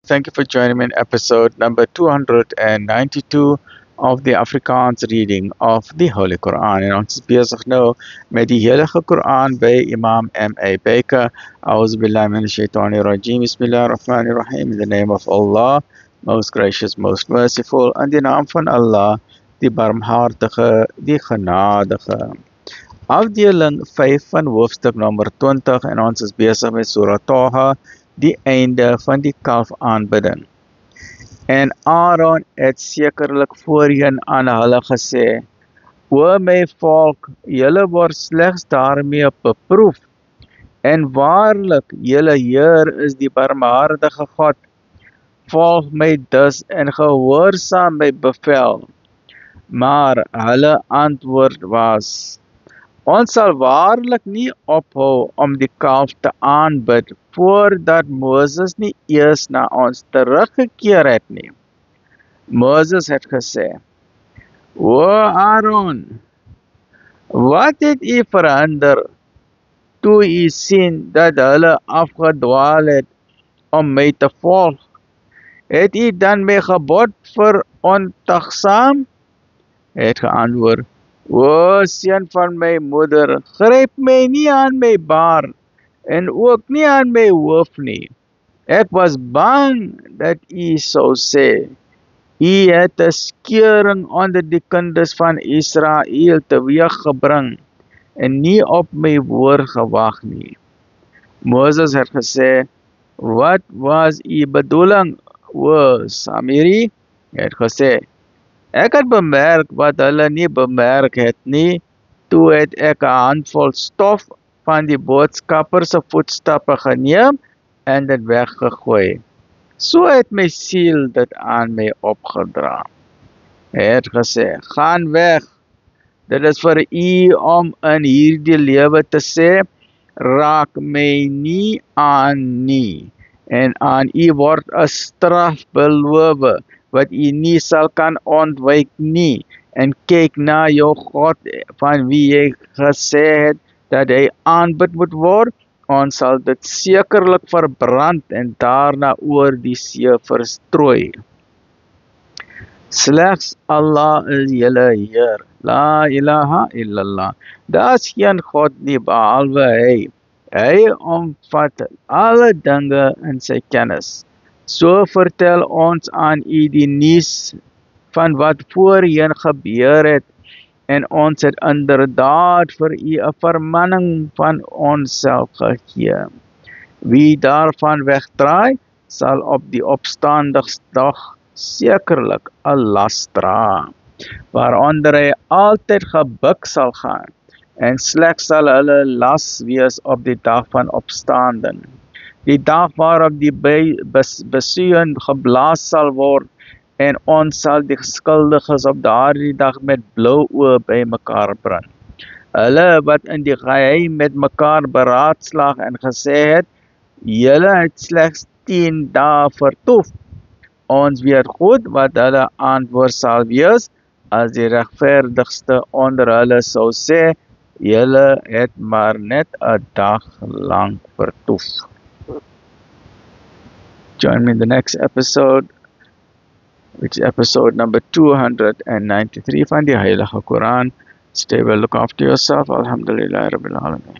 Thank you for joining me in episode number 292 of the Afrikaans reading of the Holy Quran. En ons is besig nou met die Heilige Quran by Imam M.A. Baker. A'udhu billahi minash shaitani rajim. Bismillahir Rahmanir Rahim. In the name of Allah, most gracious, most merciful. In die naam van Allah, die barmhartige, die genadige. Afdeling 5 van hoofstuk nummer 20 en ons is besig met Surah Taha, die einde van die kalf aanbidding. En Aaron het sekerlik voorheen aan hulle gesê, O my volk, julle word slegs daarmee beproef, en waarlik, julle Heer is die barmhartige God, volg my dus en gehoorsaam my bevel. Maar hulle antwoord was, ons sal waarlik nie ophou om die kalf te aanbid, voordat Moses nie eers na ons teruggekeer het nie. Moses het gesê, O Aaron, wat het u verhinder, toe u sien dat hulle afgedwaal het om my te volg? Het u dan my gebod verontagsaam? Hy het geantwoord, O seun van my moeder, gryp my nie aan my baard, en ook nie aan my hoof nie. Ek was bang dat u sou sê, u het 'n skeuring onder die kinders van Israel teweeggebring, en nie op my woord gewag nie. Moses het gesê, wat was u bedoeling, o Samiri? Hy het gesê, ek het bemerk wat hulle nie bemerk het nie, toe het ek 'n handvol stof van die boodskapper se voetstappe geneem en dit weggegooi. So het my siel dit aan my opgedra. Hy het gesê, gaan weg, dit is vir u om in hierdie lewe te sê, raak my nie aan nie, en aan u word 'n straf beloof, wat u nie sal kan ontwyk nie, en kyk na jou God, van wie jy gesê het, dat hy aanbid moet word, ons sal dit sekerlik verbrand, en daarna oor die see verstrooi. Slegs Allah is julle Heer, la ilaha illallah, daar is geen God nie behalwe hy, hy omvat alle dinge in sy kennis. So vertel ons aan u die nuus van wat voorheen gebeur het, en ons het inderdaad vir u 'n vermanning van onsself gegee. Wie daarvan wegdraai, sal op die opstandigsdag sekerlik 'n las dra, waaronder hy altyd gebuk sal gaan, en slegs sal hulle las wees op die dag van opstanding. Die dag waarop die besuin geblaas sal word, en ons sal die skuldiges op daardie dag met blou oë by mekaar bring. Hulle wat in die geheim met mekaar beraadslaag en gesê het, julle het slegs 10 dae vertoef. Ons weet goed wat hulle antwoord sal wees, as die regverdigste onder hulle sou sê, julle het maar net 'n dag lank vertoef. Join me in the next episode, which is episode number 293 van die Heilige Quran. Stay well, look after yourself. Alhamdulillah Rabbil Alamin.